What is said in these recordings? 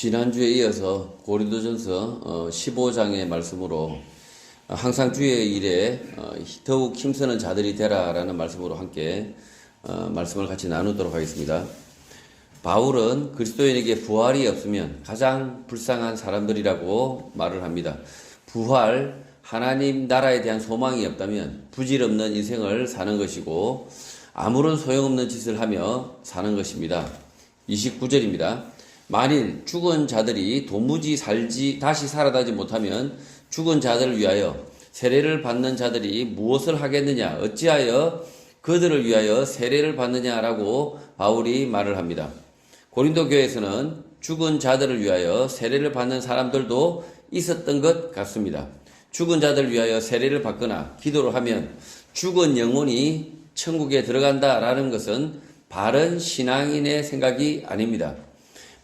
지난주에 이어서 고린도전서 15장의 말씀으로 항상 주의 일에 더욱 힘쓰는 자들이 되라라는 말씀으로 함께 말씀을 같이 나누도록 하겠습니다. 바울은 그리스도인에게 부활이 없으면 가장 불쌍한 사람들이라고 말을 합니다. 부활, 하나님 나라에 대한 소망이 없다면 부질없는 인생을 사는 것이고 아무런 소용없는 짓을 하며 사는 것입니다. 29절입니다. 만일 죽은 자들이 도무지 다시 살아나지 못하면 죽은 자들을 위하여 세례를 받는 자들이 무엇을 하겠느냐? 어찌하여 그들을 위하여 세례를 받느냐라고 바울이 말을 합니다. 고린도 교회에서는 죽은 자들을 위하여 세례를 받는 사람들도 있었던 것 같습니다. 죽은 자들을 위하여 세례를 받거나 기도를 하면 죽은 영혼이 천국에 들어간다라는 것은 바른 신앙인의 생각이 아닙니다.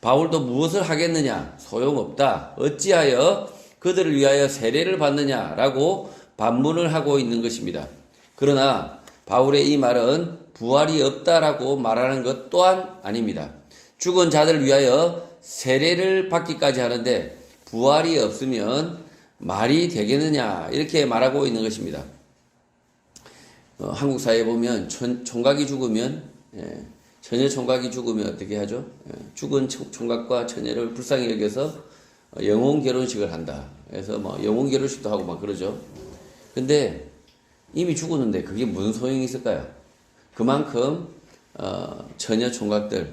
바울도 무엇을 하겠느냐? 소용없다. 어찌하여 그들을 위하여 세례를 받느냐라고 반문을 하고 있는 것입니다. 그러나 바울의 이 말은 부활이 없다라고 말하는 것 또한 아닙니다. 죽은 자들을 위하여 세례를 받기까지 하는데 부활이 없으면 말이 되겠느냐? 이렇게 말하고 있는 것입니다. 한국 사회에 보면 총각이 죽으면 처녀 총각이 죽으면 어떻게 하죠? 죽은 총각과 처녀를 불쌍히 여겨서 영혼 결혼식을 한다. 그래서 영혼 결혼식도 하고 막 그러죠. 근데 이미 죽었는데 그게 무슨 소용이 있을까요? 그만큼 처녀 총각들,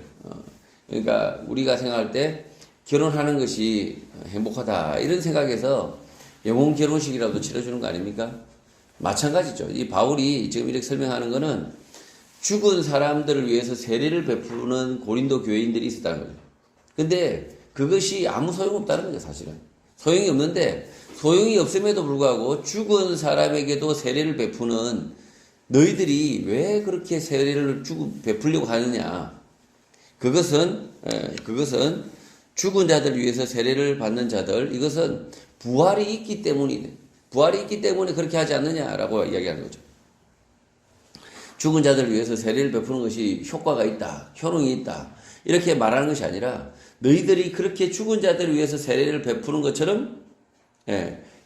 그러니까 우리가 생각할 때 결혼하는 것이 행복하다 이런 생각에서 영혼 결혼식이라도 치러주는 거 아닙니까? 마찬가지죠. 이 바울이 지금 이렇게 설명하는 거는 죽은 사람들을 위해서 세례를 베푸는 고린도 교회인들이 있었다는 거죠. 근데 그것이 아무 소용없다는 거죠, 사실은. 소용이 없는데, 소용이 없음에도 불구하고 죽은 사람에게도 세례를 베푸는 너희들이 왜 그렇게 세례를 베풀려고 하느냐. 그것은 죽은 자들을 위해서 세례를 받는 자들, 이것은 부활이 있기 때문에 그렇게 하지 않느냐라고 이야기하는 거죠. 죽은 자들을 위해서 세례를 베푸는 것이 효과가 있다, 효능이 있다 이렇게 말하는 것이 아니라 너희들이 그렇게 죽은 자들을 위해서 세례를 베푸는 것처럼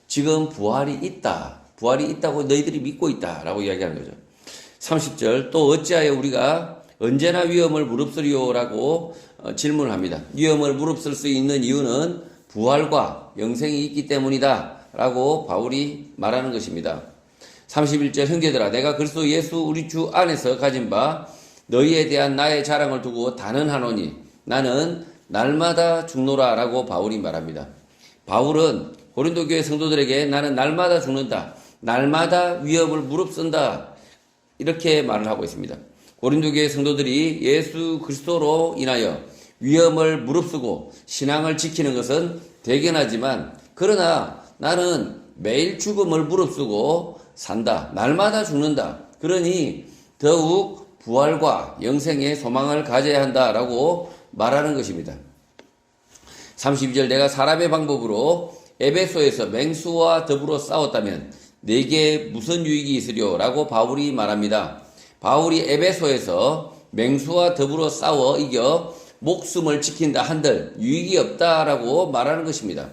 지금 부활이 있다고 너희들이 믿고 있다라고 이야기하는 거죠. 30절 또 어찌하여 우리가 언제나 위험을 무릅쓰리요라고 질문을 합니다. 위험을 무릅쓸 수 있는 이유는 부활과 영생이 있기 때문이다 라고 바울이 말하는 것입니다. 31절 형제들아 내가 그리스도 예수 우리 주 안에서 가진 바 너희에 대한 나의 자랑을 두고 단언하노니 나는 날마다 죽노라 라고 바울이 말합니다. 바울은 고린도 교회 성도들에게 나는 날마다 죽는다. 날마다 위협을 무릅쓴다. 이렇게 말을 하고 있습니다. 고린도 교회 성도들이 예수 그리스도로 인하여 위험을 무릅쓰고 신앙을 지키는 것은 대견하지만 그러나 나는 매일 죽음을 무릅쓰고 산다. 날마다 죽는다. 그러니 더욱 부활과 영생의 소망을 가져야 한다라고 말하는 것입니다. 32절 내가 사람의 방법으로 에베소에서 맹수와 더불어 싸웠다면 내게 무슨 유익이 있으려? 라고 바울이 말합니다. 바울이 에베소에서 맹수와 더불어 싸워 이겨 목숨을 지킨다 한들 유익이 없다라고 말하는 것입니다.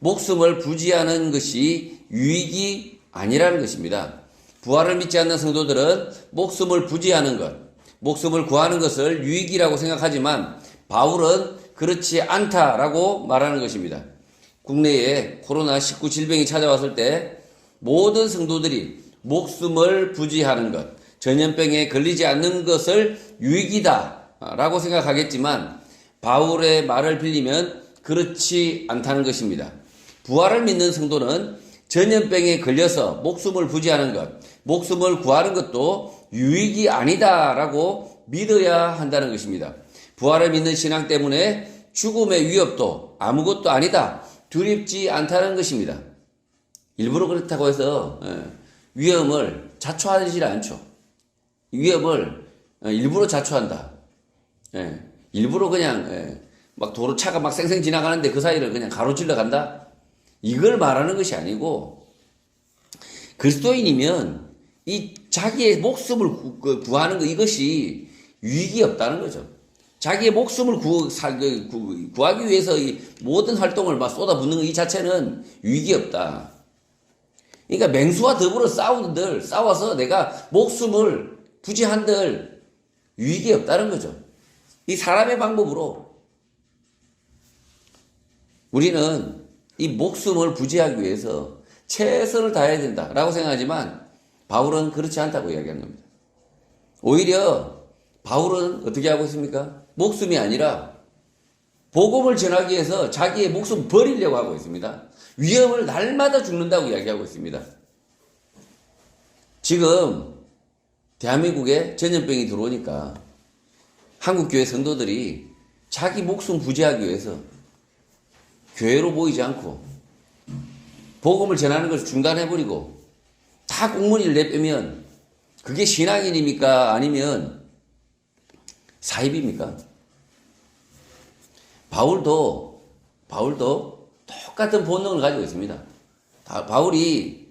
목숨을 부지하는 것이 유익이 아니라는 것입니다. 부활을 믿지 않는 성도들은 목숨을 부지하는 것, 목숨을 구하는 것을 유익이라고 생각하지만 바울은 그렇지 않다라고 말하는 것입니다. 국내에 코로나19 질병이 찾아왔을 때 모든 성도들이 목숨을 부지하는 것, 전염병에 걸리지 않는 것을 유익이다라고 생각하겠지만 바울의 말을 빌리면 그렇지 않다는 것입니다. 부활을 믿는 성도는 전염병에 걸려서 목숨을 부지하는 것, 목숨을 구하는 것도 유익이 아니다라고 믿어야 한다는 것입니다. 부활을 믿는 신앙 때문에 죽음의 위협도 아무것도 아니다, 두렵지 않다는 것입니다. 일부러 그렇다고 해서 위험을 자초하지 않죠. 위험을 일부러 자초한다. 일부러 그냥 막 차가 막 쌩쌩 지나가는데 그 사이를 그냥 가로질러 간다. 이걸 말하는 것이 아니고 그리스도인이면 이 자기의 목숨을 구하는 것 이것이 유익이 없다는 거죠. 자기의 목숨을 구하기 위해서 이 모든 활동을 막 쏟아붓는 이 자체는 유익이 없다. 그러니까 맹수와 더불어 싸워서 내가 목숨을 부지한들 유익이 없다는 거죠. 이 사람의 방법으로 우리는 이 목숨을 부지하기 위해서 최선을 다해야 된다라고 생각하지만 바울은 그렇지 않다고 이야기하는 겁니다. 오히려 바울은 어떻게 하고 있습니까? 목숨이 아니라 복음을 전하기 위해서 자기의 목숨 버리려고 하고 있습니다. 위험을 날마다 죽는다고 이야기하고 있습니다. 지금 대한민국에 전염병이 들어오니까 한국교회 성도들이 자기 목숨 부지하기 위해서 교회로 모이지 않고 복음을 전하는 것을 중단해버리고 다 공문을 내빼면 그게 신앙인입니까? 아니면 사입입니까? 바울도 똑같은 본능을 가지고 있습니다. 바울이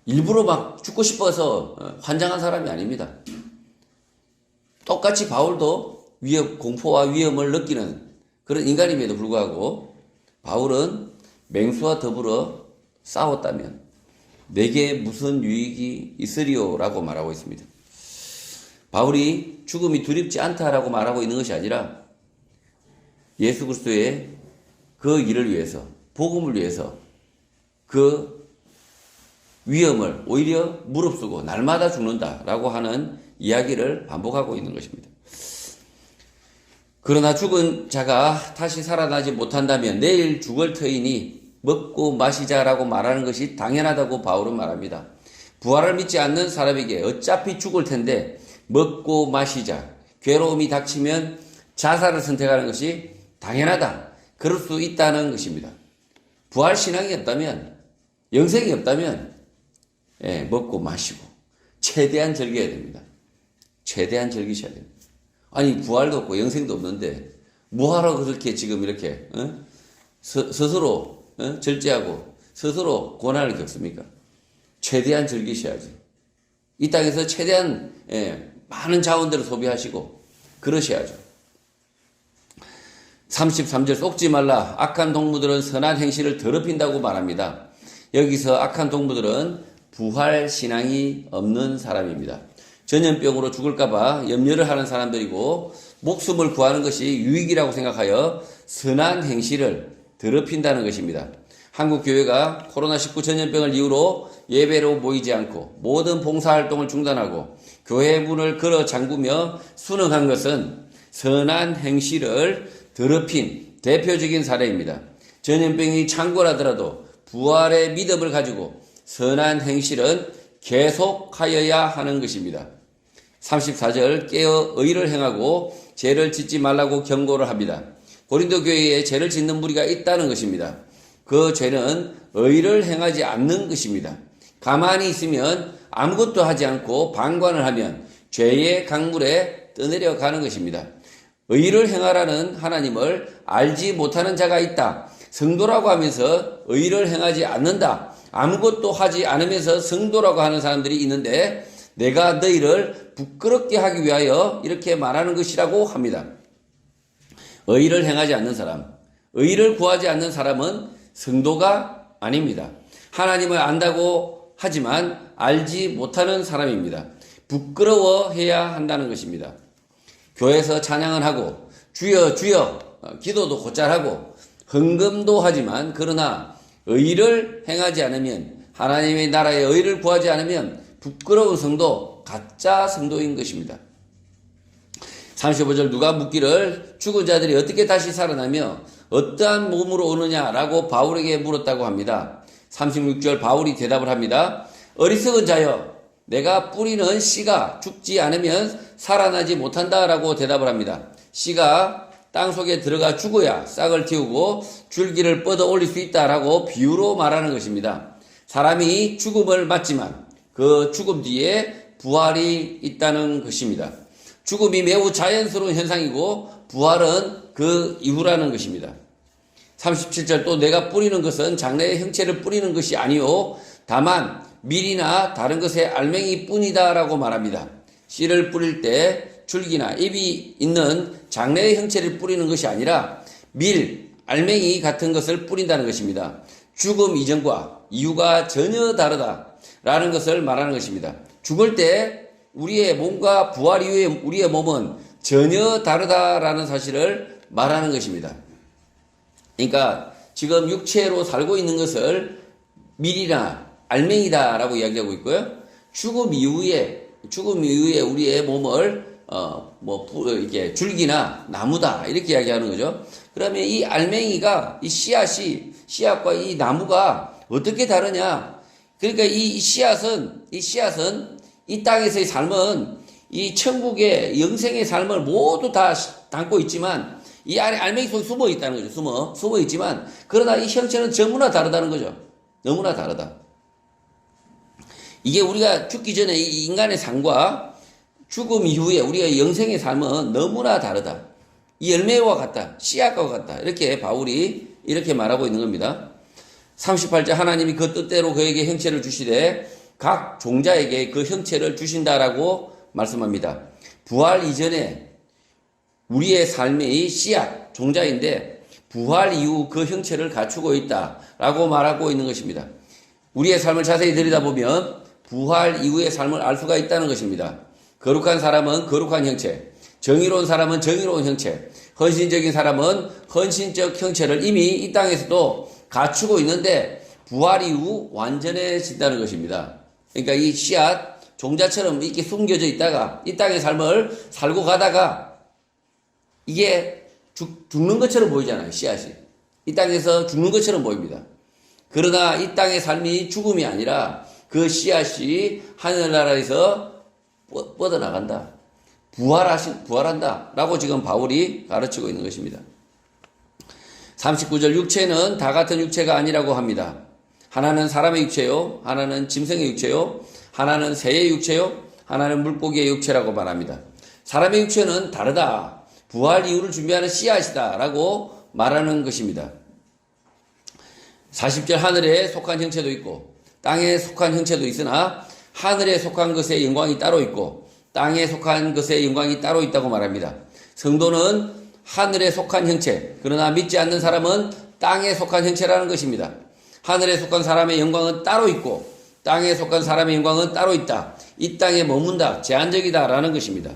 일부러 막 죽고 싶어서 환장한 사람이 아닙니다. 똑같이 바울도 공포와 위험을 느끼는 그런 인간임에도 불구하고 바울은 맹수와 더불어 싸웠다면 내게 무슨 유익이 있으리요? 라고 말하고 있습니다. 바울이 죽음이 두렵지 않다라고 말하고 있는 것이 아니라 예수 그리스도의 그 일을 위해서, 복음을 위해서 그 위험을 오히려 무릅쓰고 날마다 죽는다라고 하는 이야기를 반복하고 있는 것입니다. 그러나 죽은 자가 다시 살아나지 못한다면 내일 죽을 터이니 먹고 마시자라고 말하는 것이 당연하다고 바울은 말합니다. 부활을 믿지 않는 사람에게 어차피 죽을 텐데 먹고 마시자, 괴로움이 닥치면 자살을 선택하는 것이 당연하다. 그럴 수 있다는 것입니다. 부활 신앙이 없다면, 영생이 없다면 먹고 마시고 최대한 즐겨야 됩니다. 최대한 즐기셔야 됩니다. 아니 부활도 없고 영생도 없는데 뭐하러 그렇게 지금 이렇게 스스로 절제하고 스스로 고난을 겪습니까? 최대한 즐기셔야지. 이 땅에서 최대한 많은 자원들을 소비하시고 그러셔야죠. 33절 속지 말라. 악한 동무들은 선한 행실을 더럽힌다고 말합니다. 여기서 악한 동무들은 부활 신앙이 없는 사람입니다. 전염병으로 죽을까봐 염려를 하는 사람들이고 목숨을 구하는 것이 유익이라고 생각하여 선한 행실을 더럽힌다는 것입니다. 한국 교회가 코로나19 전염병을 이유로 예배로 모이지 않고 모든 봉사활동을 중단하고 교회 문을 걸어 잠그며 순응한 것은 선한 행실을 더럽힌 대표적인 사례입니다. 전염병이 창궐하더라도 부활의 믿음을 가지고 선한 행실은 계속하여야 하는 것입니다. 34절 깨어 의를 행하고 죄를 짓지 말라고 경고를 합니다. 고린도 교회에 죄를 짓는 무리가 있다는 것입니다. 그 죄는 의를 행하지 않는 것입니다. 가만히 있으면 아무것도 하지 않고 방관을 하면 죄의 강물에 떠내려 가는 것입니다. 의를 행하라는 하나님을 알지 못하는 자가 있다. 성도라고 하면서 의를 행하지 않는다. 아무것도 하지 않으면서 성도라고 하는 사람들이 있는데 내가 너희를 부끄럽게 하기 위하여 이렇게 말하는 것이라고 합니다. 의를 행하지 않는 사람, 의를 구하지 않는 사람은 성도가 아닙니다. 하나님을 안다고 하지만 알지 못하는 사람입니다. 부끄러워해야 한다는 것입니다. 교회에서 찬양을 하고 주여 주여 기도도 곧잘 하고 헌금도 하지만 그러나 의를 행하지 않으면 하나님의 나라의 의를 구하지 않으면 부끄러운 성도, 가짜 성도인 것입니다. 35절 누가 묻기를 죽은 자들이 어떻게 다시 살아나며 어떠한 몸으로 오느냐라고 바울에게 물었다고 합니다. 36절 바울이 대답을 합니다. 어리석은 자여 내가 뿌리는 씨가 죽지 않으면 살아나지 못한다라고 대답을 합니다. 씨가 땅속에 들어가 죽어야 싹을 틔우고 줄기를 뻗어 올릴 수 있다라고 비유로 말하는 것입니다. 사람이 죽음을 맞지만 그 죽음 뒤에 부활이 있다는 것입니다. 죽음이 매우 자연스러운 현상이고 부활은 그 이후라는 것입니다. 37절 또 내가 뿌리는 것은 장래의 형체를 뿌리는 것이 아니요 다만 밀이나 다른 것의 알맹이 뿐이다 라고 말합니다. 씨를 뿌릴 때 줄기나 잎이 있는 장래의 형체를 뿌리는 것이 아니라 밀, 알맹이 같은 것을 뿌린다는 것입니다. 죽음 이전과 이후가 전혀 다르다라는 것을 말하는 것입니다. 죽을 때 우리의 몸과 부활 이후에 우리의 몸은 전혀 다르다라는 사실을 말하는 것입니다. 그러니까 지금 육체로 살고 있는 것을 밀이나 알맹이다라고 이야기하고 있고요. 죽음 이후에 우리의 몸을 이렇게 줄기나 나무다 이렇게 이야기하는 거죠. 그러면 이 알맹이가 이 씨앗과 이 나무가 어떻게 다르냐? 그러니까 이 씨앗은 이 땅에서의 삶은 이 천국의 영생의 삶을 모두 다 담고 있지만 이 안에 알맹이 속에 숨어 있다는 거죠. 숨어 있지만 그러나 이 형체는 너무나 다르다는 거죠. 너무나 다르다. 이게 우리가 죽기 전에 이 인간의 삶과 죽음 이후에 우리가 영생의 삶은 너무나 다르다. 이 열매와 같다. 씨앗과 같다. 이렇게 바울이 이렇게 말하고 있는 겁니다. 38절 하나님이 그 뜻대로 그에게 형체를 주시되 각 종자에게 그 형체를 주신다라고 말씀합니다. 부활 이전에 우리의 삶의 씨앗, 종자인데 부활 이후 그 형체를 갖추고 있다라고 말하고 있는 것입니다. 우리의 삶을 자세히 들여다보면 부활 이후의 삶을 알 수가 있다는 것입니다. 거룩한 사람은 거룩한 형체, 정의로운 사람은 정의로운 형체, 헌신적인 사람은 헌신적 형체를 이미 이 땅에서도 갖추고 있는데 부활 이후 완전해진다는 것입니다. 그러니까 이 씨앗, 종자처럼 이렇게 숨겨져 있다가 이 땅의 삶을 살고 가다가 이게 죽는 것처럼 보이잖아요. 씨앗이. 이 땅에서 죽는 것처럼 보입니다. 그러나 이 땅의 삶이 죽음이 아니라 그 씨앗이 하늘나라에서 뻗어나간다. 부활한다. 라고 지금 바울이 가르치고 있는 것입니다. 39절 육체는 다 같은 육체가 아니라고 합니다. 하나는 사람의 육체요, 하나는 짐승의 육체요, 하나는 새의 육체요, 하나는 물고기의 육체라고 말합니다. 사람의 육체는 다르다. 부활 이후를 준비하는 씨앗이다. 라고 말하는 것입니다. 40절 하늘에 속한 형체도 있고 땅에 속한 형체도 있으나 하늘에 속한 것의 영광이 따로 있고 땅에 속한 것의 영광이 따로 있다고 말합니다. 성도는 하늘에 속한 형체, 그러나 믿지 않는 사람은 땅에 속한 형체라는 것입니다. 하늘에 속한 사람의 영광은 따로 있고 땅에 속한 사람의 영광은 따로 있다. 이 땅에 머문다, 제한적이다라는 것입니다.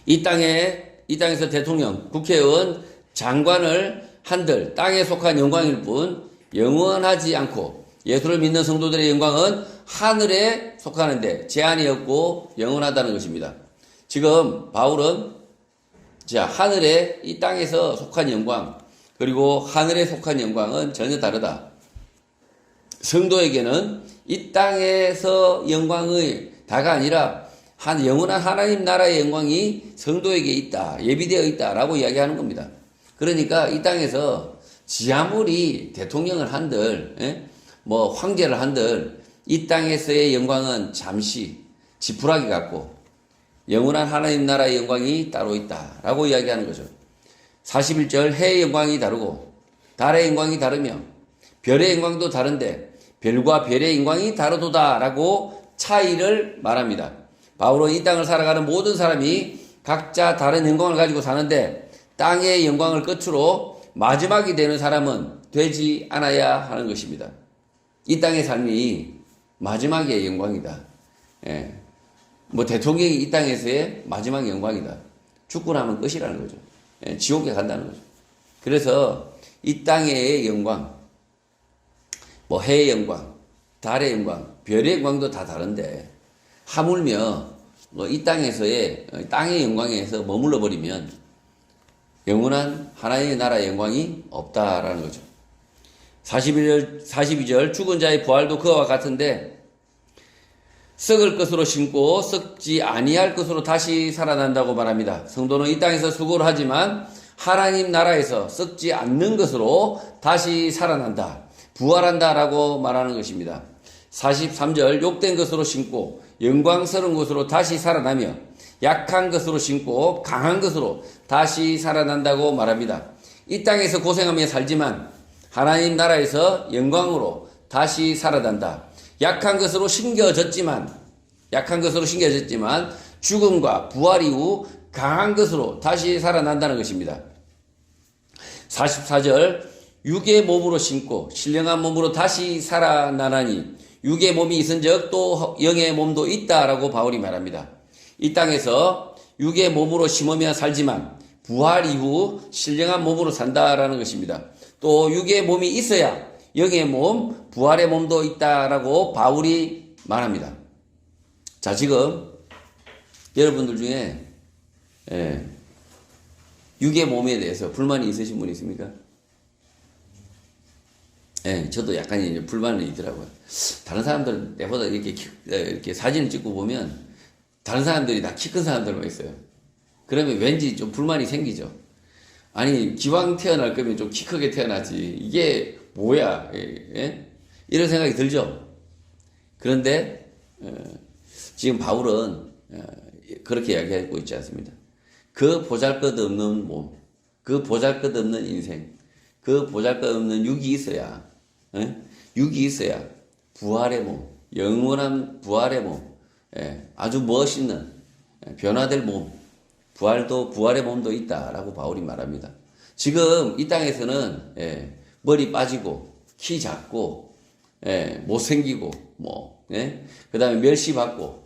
이 땅에서 대통령, 국회의원, 장관을 한들 땅에 속한 영광일 뿐 영원하지 않고 예수를 믿는 성도들의 영광은 하늘에 속하는데 제한이 없고 영원하다는 것입니다. 지금 바울은 하늘에 이 땅에서 속한 영광 그리고 하늘에 속한 영광은 전혀 다르다. 성도에게는 이 땅에서 영광의 다가 아니라 영원한 하나님 나라의 영광이 성도에게 있다. 예비되어 있다라고 이야기하는 겁니다. 그러니까 이 땅에서 아무리 대통령을 한들 황제를 한들 이 땅에서의 영광은 잠시 지푸라기 같고 영원한 하나님 나라의 영광이 따로 있다라고 이야기하는 거죠. 41절 해의 영광이 다르고 달의 영광이 다르며 별의 영광도 다른데 별과 별의 영광이 다르도다라고 차이를 말합니다. 바울은 이 땅을 살아가는 모든 사람이 각자 다른 영광을 가지고 사는데 땅의 영광을 끝으로 마지막이 되는 사람은 되지 않아야 하는 것입니다. 이 땅의 삶이 마지막의 영광이다. 대통령이 이 땅에서의 마지막 영광이다. 죽고 나면 끝이라는 거죠. 지옥에 간다는 거죠. 그래서 이 땅의 영광, 해의 영광, 달의 영광, 별의 영광도 다 다른데 하물며 이 땅에서의 땅의 영광에서 머물러 버리면 영원한 하나님의 나라의 영광이 없다라는 거죠. 42절 죽은 자의 부활도 그와 같은데 썩을 것으로 심고 썩지 아니할 것으로 다시 살아난다고 말합니다. 성도는 이 땅에서 수고를 하지만 하나님 나라에서 썩지 않는 것으로 다시 살아난다. 부활한다라고 말하는 것입니다. 43절 욕된 것으로 심고 영광스러운 것으로 다시 살아나며 약한 것으로 심고 강한 것으로 다시 살아난다고 말합니다. 이 땅에서 고생하며 살지만 하나님 나라에서 영광으로 다시 살아난다. 약한 것으로 심겨졌지만 죽음과 부활 이후 강한 것으로 다시 살아난다는 것입니다. 44절 육의 몸으로 신고 신령한 몸으로 다시 살아나나니 육의 몸이 있은즉 또 영의 몸도 있다라고 바울이 말합니다. 이 땅에서 육의 몸으로 심으며 살지만 부활 이후 신령한 몸으로 산다라는 것입니다. 또 육의 몸이 있어야 영의 몸, 부활의 몸도 있다라고 바울이 말합니다. 자, 지금 여러분들 중에 육의 몸에 대해서 불만이 있으신 분 있습니까? 저도 약간 이제 불만이 있더라고요. 다른 사람들은 내보다 이렇게 사진을 찍고 보면 다른 사람들이 다 키 큰 사람들만 있어요. 그러면 왠지 좀 불만이 생기죠. 아니, 기왕 태어날 거면 좀 키 크게 태어나지. 이게 뭐야? 이런 생각이 들죠. 그런데 지금 바울은 그렇게 이야기하고 있지 않습니다. 그 보잘것없는 몸, 그 보잘것없는 인생, 그 보잘것없는 육이 있어야, 육이 있어야 부활의 몸, 영원한 부활의 몸, 아주 멋있는 변화될 몸, 부활의 몸도 있다라고 바울이 말합니다. 지금 이 땅에서는 머리 빠지고 키 작고 못생기고 그 다음에 멸시받고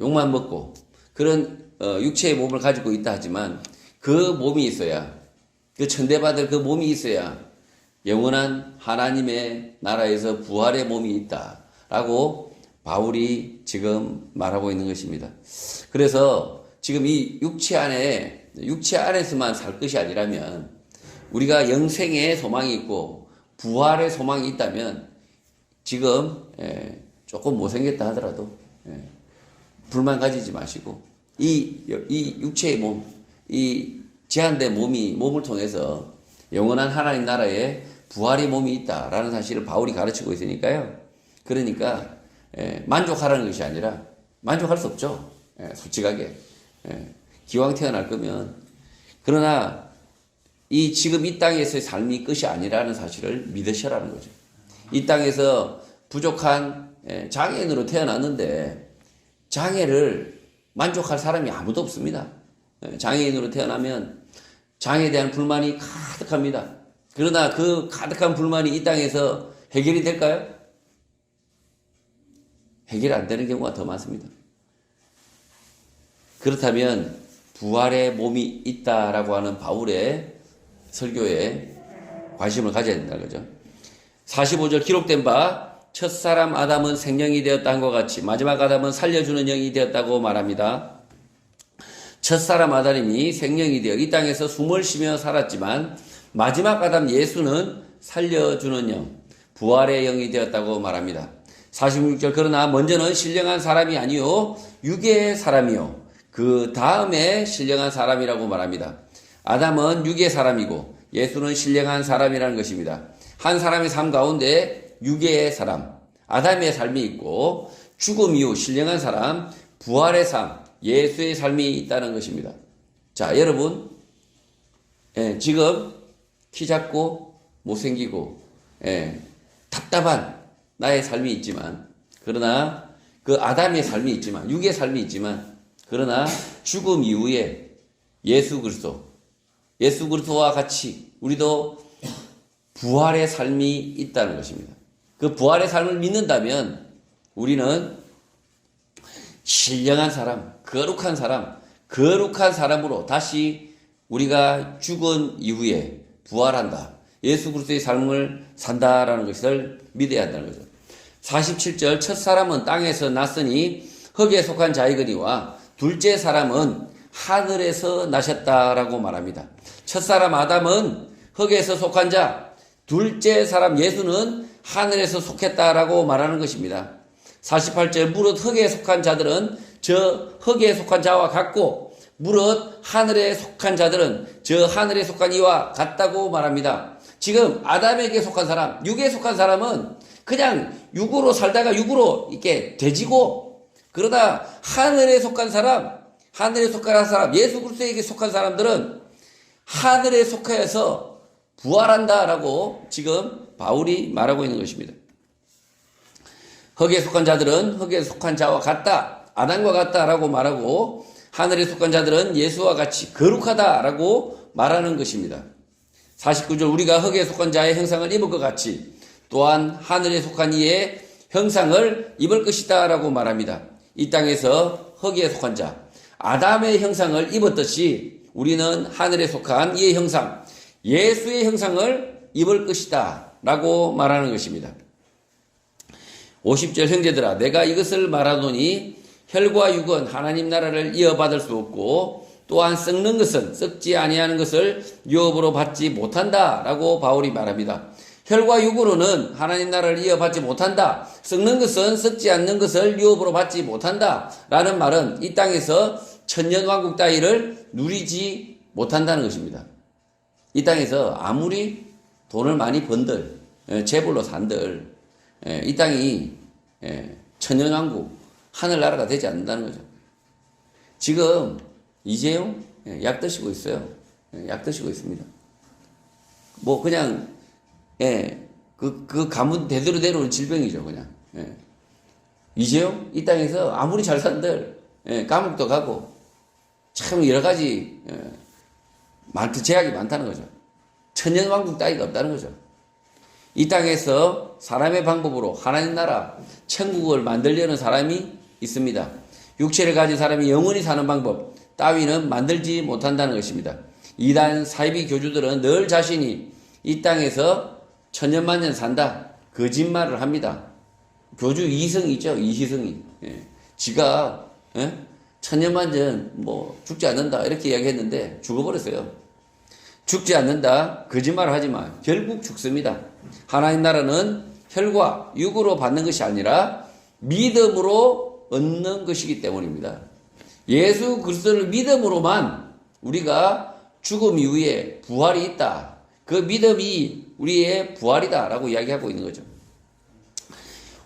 욕만 먹고 그런 육체의 몸을 가지고 있다 하지만 그 몸이 있어야, 그 천대받을 그 몸이 있어야 영원한 하나님의 나라에서 부활의 몸이 있다라고 바울이 지금 말하고 있는 것입니다. 그래서 지금 이 육체 안에서만 살 것이 아니라면 우리가 영생의 소망이 있고 부활의 소망이 있다면 지금 조금 못생겼다 하더라도 불만 가지지 마시고 이 육체의 몸, 이 제한된 몸을 통해서 영원한 하나님 나라에 부활의 몸이 있다라는 사실을 바울이 가르치고 있으니까요. 그러니까 만족하라는 것이 아니라 만족할 수 없죠. 솔직하게 기왕 태어날 거면. 그러나 지금 이 땅에서의 삶이 끝이 아니라는 사실을 믿으시라는 거죠. 이 땅에서 부족한 장애인으로 태어났는데 장애를 만족할 사람이 아무도 없습니다. 장애인으로 태어나면 장애에 대한 불만이 가득합니다. 그러나 그 가득한 불만이 이 땅에서 해결이 될까요? 해결이 안 되는 경우가 더 많습니다. 그렇다면 부활의 몸이 있다라고 하는 바울의 설교에 관심을 가져야 된다는 거죠. 45절 기록된 바 첫사람 아담은 생명이 되었다 한 것 같이 마지막 아담은 살려주는 영이 되었다고 말합니다. 첫사람 아담이 생명이 되어 이 땅에서 숨을 쉬며 살았지만 마지막 아담 예수는 살려주는 영, 부활의 영이 되었다고 말합니다. 46절 그러나 먼저는 신령한 사람이 아니요 육의 사람이요 그 다음에 신령한 사람이라고 말합니다. 아담은 육의 사람이고 예수는 신령한 사람이라는 것입니다. 한 사람의 삶 가운데 육의 사람, 아담의 삶이 있고 죽음 이후 신령한 사람, 부활의 삶, 예수의 삶이 있다는 것입니다. 자, 여러분, 지금 키 작고 못생기고 답답한 나의 삶이 있지만, 그러나 그 아담의 삶이 있지만, 육의 삶이 있지만, 그러나 죽음 이후에 예수 그리스도와 같이 우리도 부활의 삶이 있다는 것입니다. 그 부활의 삶을 믿는다면 우리는 신령한 사람, 거룩한 사람으로 다시 우리가 죽은 이후에 부활한다. 예수 그리스도의 삶을 산다라는 것을 믿어야 한다는 거죠. 47절 첫사람은 땅에서 났으니 흙에 속한 자이거니와 둘째 사람은 하늘에서 나셨다라고 말합니다. 첫사람 아담은 흙에서 속한 자, 둘째 사람 예수는 하늘에서 속했다라고 말하는 것입니다. 48절 무릇 흙에 속한 자들은 저 흙에 속한 자와 같고 무릇 하늘에 속한 자들은 저 하늘에 속한 이와 같다고 말합니다. 지금 아담에게 속한 사람, 육에 속한 사람은 그냥 육으로 살다가 육으로 이렇게 돼지고, 그러다 하늘에 속한 사람, 예수 그리스도에게 속한 사람들은 하늘에 속하여서 부활한다라고 지금 바울이 말하고 있는 것입니다. 흙에 속한 자들은 흙에 속한 자와 같다. 아담과 같다라고 말하고 하늘에 속한 자들은 예수와 같이 거룩하다라고 말하는 것입니다. 49절 우리가 흙에 속한 자의 형상을 입을 것 같이 또한 하늘에 속한 이의 형상을 입을 것이다 라고 말합니다. 이 땅에서 흙에 속한 자 아담의 형상을 입었듯이 우리는 하늘에 속한 이의 형상 예수의 형상을 입을 것이다 라고 말하는 것입니다. 50절 형제들아 내가 이것을 말하노니 혈과 육은 하나님 나라를 이어받을 수 없고 또한 썩는 것은 썩지 아니하는 것을 유업으로 받지 못한다 라고 바울이 말합니다. 혈과 육으로는 하나님 나라를 이어받지 못한다. 썩는 것은 썩지 않는 것을 유업으로 받지 못한다 라는 말은 이 땅에서 천년왕국 따위를 누리지 못한다는 것입니다. 이 땅에서 아무리 돈을 많이 번들 재벌로 산들 이 땅이 천년왕국 하늘나라가 되지 않는다는 거죠. 지금 이재용 약 드시고 있어요. 약 드시고 있습니다. 뭐 그냥 그 가문 대대로 내려오는 질병이죠. 그냥 이재용 이 땅에서 아무리 잘 산들 감옥도 가고 참 여러 가지 제약이 많다는 거죠. 천년왕국 따위가 없다는 거죠. 이 땅에서 사람의 방법으로 하나님 나라 천국을 만들려는 사람이 있습니다. 육체를 가진 사람이 영원히 사는 방법 따위는 만들지 못한다는 것입니다. 이단 사이비 교주들은 늘 자신이 이 땅에서 천년만년 산다 거짓말을 합니다. 교주 이희성이 있죠. 이희성이 지가 천년만년 뭐 죽지 않는다 이렇게 이야기했는데 죽어버렸어요. 죽지 않는다 거짓말을 하지만 결국 죽습니다. 하나님 나라는 혈과 육으로 받는 것이 아니라 믿음으로 얻는 것이기 때문입니다. 예수 그리스도를 믿음으로만 우리가 죽음 이후에 부활이 있다. 그 믿음이 우리의 부활이다 라고 이야기하고 있는 거죠.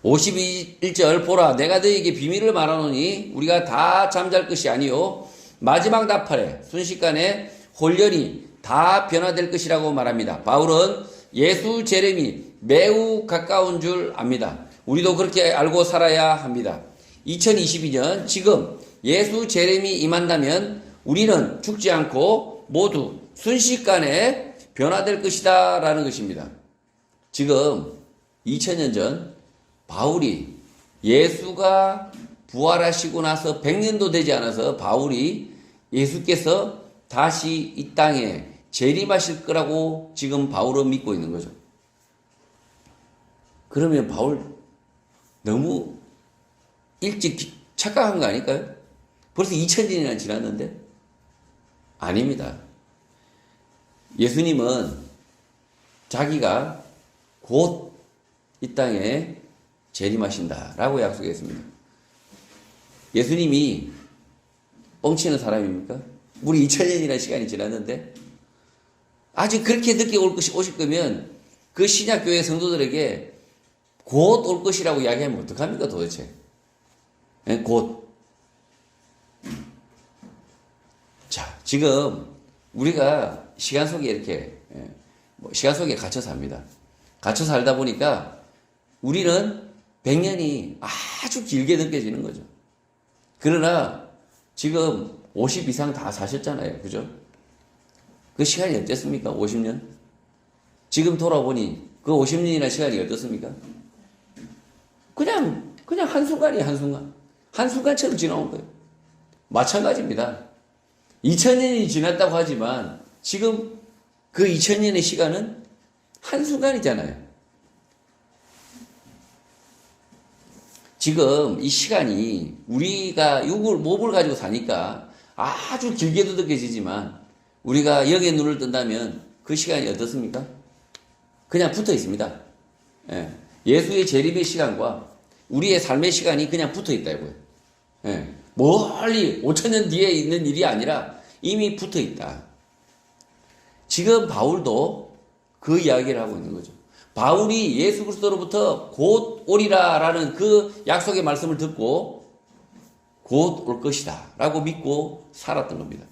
51절 보라 내가 너희에게 비밀을 말하노니 우리가 다 잠잘 것이 아니요 마지막 나팔에 순식간에 홀연히 다 변화될 것이라고 말합니다. 바울은 예수 재림이 매우 가까운 줄 압니다. 우리도 그렇게 알고 살아야 합니다. 2022년 지금 예수 재림이 임한다면 우리는 죽지 않고 모두 순식간에 변화될 것이다 라는 것입니다. 지금 2000년 전 바울이 예수가 부활하시고 나서 100년도 되지 않아서 바울이 예수께서 다시 이 땅에 재림하실 거라고 지금 바울은 믿고 있는 거죠. 그러면 바울 너무 일찍 착각한 거 아닐까요? 벌써 2000년이나 지났는데? 아닙니다. 예수님은 자기가 곧 이 땅에 재림하신다라고 약속했습니다. 예수님이 뻥치는 사람입니까? 우리 2000년이나 시간이 지났는데 아직 그렇게 늦게 오실 거면 그 신약교회 성도들에게 곧 올 것이라고 이야기하면 어떡합니까 도대체? 곧. 자, 지금 우리가 시간 속에 이렇게 시간 속에 갇혀 삽니다. 갇혀 살다 보니까 우리는 100년이 아주 길게 느껴지는 거죠. 그러나 지금 50 이상 다 사셨잖아요. 그죠? 그 시간이 어땠습니까? 50년? 지금 돌아보니 그 50년이나 시간이 어떻습니까? 그냥 한순간이에요, 한순간. 한순간처럼 지나온 거예요. 마찬가지입니다. 2000년이 지났다고 하지만 지금 그 2000년의 시간은 한순간이잖아요. 지금 이 시간이 우리가 몸을 가지고 사니까 아주 길게도 느껴지지만 우리가 영의 눈을 뜬다면 그 시간이 어떻습니까? 그냥 붙어 있습니다. 예수의 재림의 시간과 우리의 삶의 시간이 그냥 붙어 있다고요. 멀리 5000년 뒤에 있는 일이 아니라 이미 붙어 있다. 지금 바울도 그 이야기를 하고 있는 거죠. 바울이 예수 그리스도로부터 곧 오리라 라는 그 약속의 말씀을 듣고 곧 올 것이다 라고 믿고 살았던 겁니다.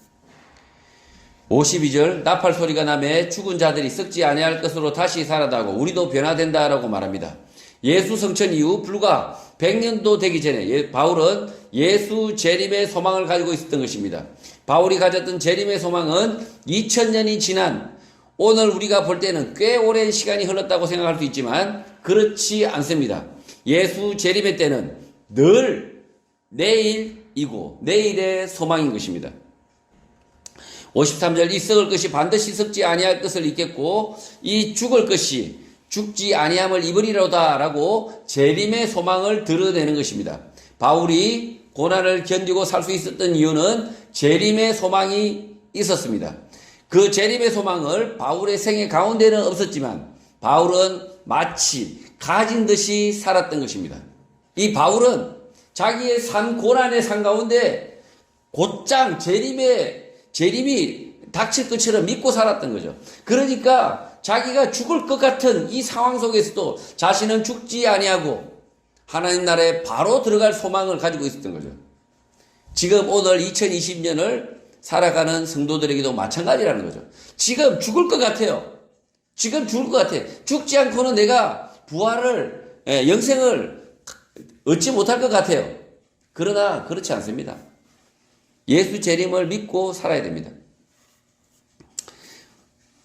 52절 나팔 소리가 나매 죽은 자들이 썩지 아니할 것으로 다시 살아나고 우리도 변화된다 라고 말합니다. 예수 성천 이후 불과 100년도 되기 전에 바울은 예수 재림의 소망을 가지고 있었던 것입니다. 바울이 가졌던 재림의 소망은 2000년이 지난 오늘 우리가 볼 때는 꽤 오랜 시간이 흘렀다고 생각할 수 있지만 그렇지 않습니다. 예수 재림의 때는 늘 내일이고 내일의 소망인 것입니다. 53절 이 썩을 것이 반드시 썩지 아니할 것을 입겠고 이 죽을 것이 죽지 아니함을 입으리로다 라고 재림의 소망을 드러내는 것입니다. 바울이 고난을 견디고 살 수 있었던 이유는 재림의 소망이 있었습니다. 그 재림의 소망을 바울의 생애 가운데는 없었지만 바울은 마치 가진 듯이 살았던 것입니다. 이 바울은 자기의 삶 고난의 삶 가운데 곧장 재림이 닥칠 것처럼 믿고 살았던 거죠. 그러니까 자기가 죽을 것 같은 이 상황 속에서도 자신은 죽지 아니하고 하나님 나라에 바로 들어갈 소망을 가지고 있었던 거죠. 지금 오늘 2020년을 살아가는 성도들에게도 마찬가지라는 거죠. 지금 죽을 것 같아요. 지금 죽을 것 같아. 죽지 않고는 내가 부활을, 영생을 얻지 못할 것 같아요. 그러나 그렇지 않습니다. 예수 재림을 믿고 살아야 됩니다.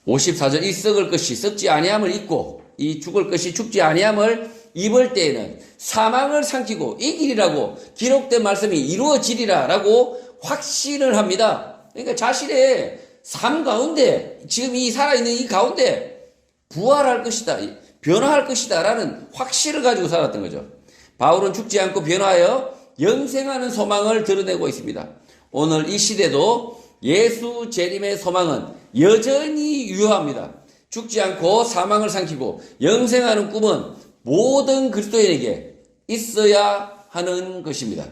54절 이 썩을 것이 썩지 아니함을 입고 이 죽을 것이 죽지 아니함을 입을 때에는 사망을 삼키고 이기리라고 기록된 말씀이 이루어지리라 라고 확신을 합니다. 그러니까 자신의 삶 가운데 지금 이 살아있는 이 가운데 부활할 것이다. 변화할 것이다 라는 확신을 가지고 살았던 거죠. 바울은 죽지 않고 변화하여 영생하는 소망을 드러내고 있습니다. 오늘 이 시대도 예수 재림의 소망은 여전히 유효합니다. 죽지 않고 사망을 삼키고 영생하는 꿈은 모든 그리스도인에게 있어야 하는 것입니다.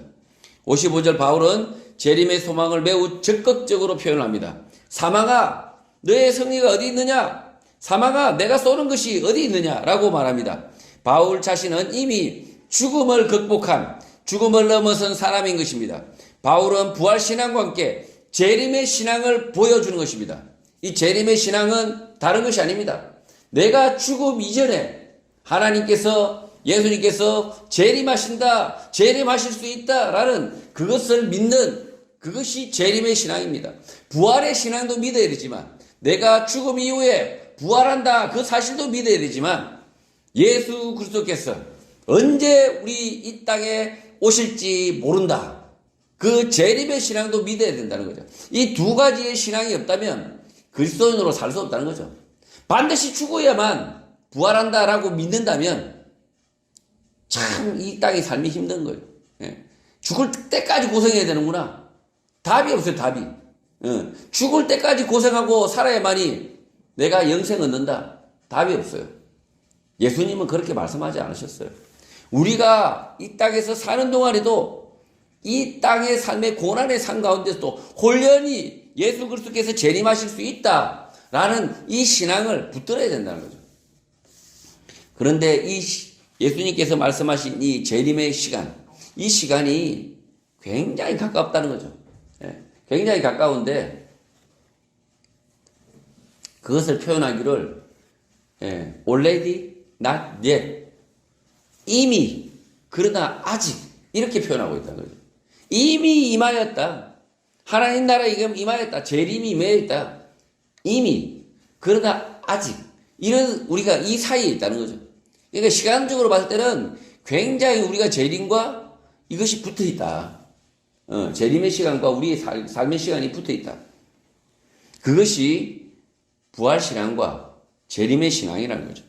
55절 바울은 재림의 소망을 매우 적극적으로 표현합니다. 사망아 너의 승리가 어디 있느냐? 사망아 내가 쏘는 것이 어디 있느냐? 라고 말합니다. 바울 자신은 이미 죽음을 극복한 죽음을 넘어선 사람인 것입니다. 바울은 부활신앙과 함께 재림의 신앙을 보여주는 것입니다. 이 재림의 신앙은 다른 것이 아닙니다. 내가 죽음 이전에 하나님께서 예수님께서 재림하신다, 재림하실 수 있다라는 그것을 믿는 그것이 재림의 신앙입니다. 부활의 신앙도 믿어야 되지만 내가 죽음 이후에 부활한다 그 사실도 믿어야 되지만 예수 그리스도께서 언제 우리 이 땅에 오실지 모른다. 그 재림의 신앙도 믿어야 된다는 거죠. 이 두 가지의 신앙이 없다면 그리스도인으로 살 수 없다는 거죠. 반드시 죽어야만 부활한다라고 믿는다면 참 이 땅의 삶이 힘든 거예요. 죽을 때까지 고생해야 되는구나. 답이 없어요, 답이. 죽을 때까지 고생하고 살아야만이 내가 영생 얻는다. 답이 없어요. 예수님은 그렇게 말씀하지 않으셨어요. 우리가 이 땅에서 사는 동안에도 이 땅의 삶의 고난의 삶 가운데서도 홀연히 예수 그리스도께서 재림하실 수 있다라는 이 신앙을 붙들어야 된다는 거죠. 그런데 이 예수님께서 말씀하신 이 재림의 시간, 이 시간이 굉장히 가깝다는 거죠. 굉장히 가까운데 그것을 표현하기를 already, not yet, 이미, 그러나 아직 이렇게 표현하고 있다는 거죠. 이미 임하였다. 하나님 나라에 임하였다. 재림이 임하였다. 이미, 그러나 아직. 이런 우리가 이 사이에 있다는 거죠. 그러니까 시간적으로 봤을 때는 굉장히 우리가 재림과 이것이 붙어 있다. 재림의 시간과 우리의 삶의 시간이 붙어 있다. 그것이 부활 신앙과 재림의 신앙이라는 거죠.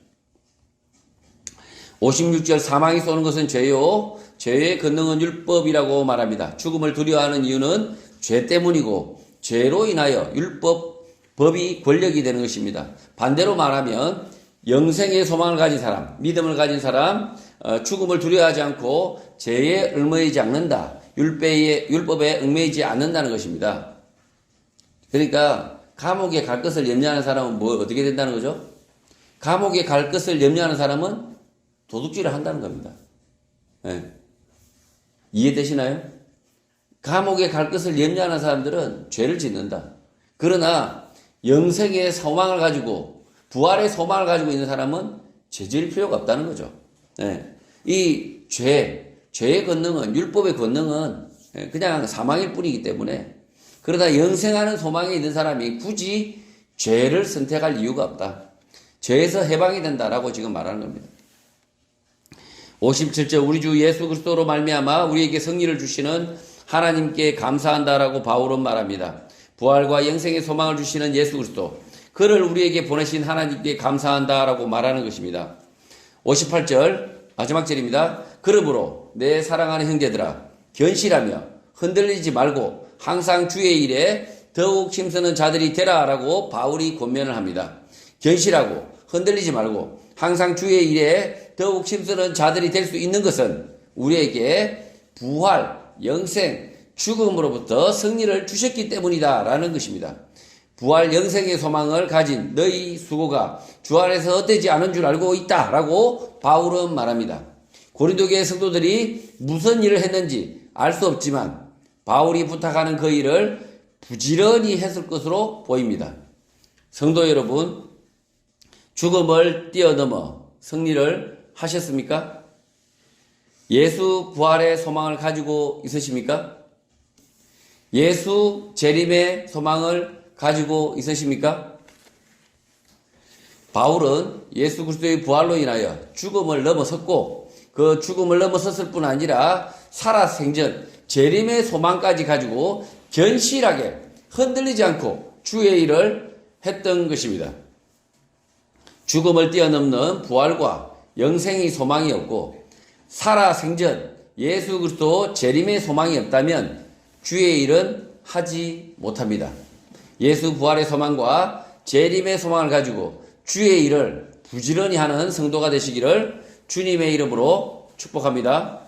56절 사망이 쏘는 것은 죄요. 죄의 권능은 율법이라고 말합니다. 죽음을 두려워하는 이유는 죄 때문이고 죄로 인하여 법이 권력이 되는 것입니다. 반대로 말하면 영생의 소망을 가진 사람, 믿음을 가진 사람, 죽음을 두려워하지 않고 죄에 얽매이지 않는다. 율법에 얽매이지 않는다는 것입니다. 그러니까 감옥에 갈 것을 염려하는 사람은 어떻게 된다는 거죠? 감옥에 갈 것을 염려하는 사람은 도둑질을 한다는 겁니다. 이해되시나요? 감옥에 갈 것을 염려하는 사람들은 죄를 짓는다. 그러나 영생의 소망을 가지고 부활의 소망을 가지고 있는 사람은 죄 지을 필요가 없다는 거죠. 이 죄의 권능은 율법의 권능은 그냥 사망일 뿐이기 때문에 그러다 영생하는 소망이 있는 사람이 굳이 죄를 선택할 이유가 없다. 죄에서 해방이 된다라고 지금 말하는 겁니다. 57절 우리 주 예수 그리스도로 말미암아 우리에게 승리를 주시는 하나님께 감사한다라고 바울은 말합니다. 부활과 영생의 소망을 주시는 예수 그리스도 그를 우리에게 보내신 하나님께 감사한다라고 말하는 것입니다. 58절 마지막 절입니다. 그러므로 내 사랑하는 형제들아 견실하며 흔들리지 말고 항상 주의 일에 더욱 힘쓰는 자들이 되라라고 바울이 권면을 합니다. 견실하고 흔들리지 말고 항상 주의 일에 더욱 힘쓰는 자들이 될 수 있는 것은 우리에게 부활, 영생, 죽음으로부터 승리를 주셨기 때문이다 라는 것입니다. 부활 영생의 소망을 가진 너희 수고가 주 안에서 헛되지 않은 줄 알고 있다 라고 바울은 말합니다. 고린도교회 성도들이 무슨 일을 했는지 알 수 없지만 바울이 부탁하는 그 일을 부지런히 했을 것으로 보입니다. 성도 여러분, 죽음을 뛰어넘어 승리를 하셨습니까? 예수 부활의 소망을 가지고 있으십니까? 예수 재림의 소망을 가지고 있으십니까? 바울은 예수 그리스도의 부활로 인하여 죽음을 넘어섰고 그 죽음을 넘어섰을 뿐 아니라 살아생전 재림의 소망까지 가지고 견실하게 흔들리지 않고 주의 일을 했던 것입니다. 죽음을 뛰어넘는 부활과 영생의 소망이 없고 살아생전 예수 그리스도 재림의 소망이 없다면 주의 일은 하지 못합니다. 예수 부활의 소망과 재림의 소망을 가지고 주의 일을 부지런히 하는 성도가 되시기를 주님의 이름으로 축복합니다.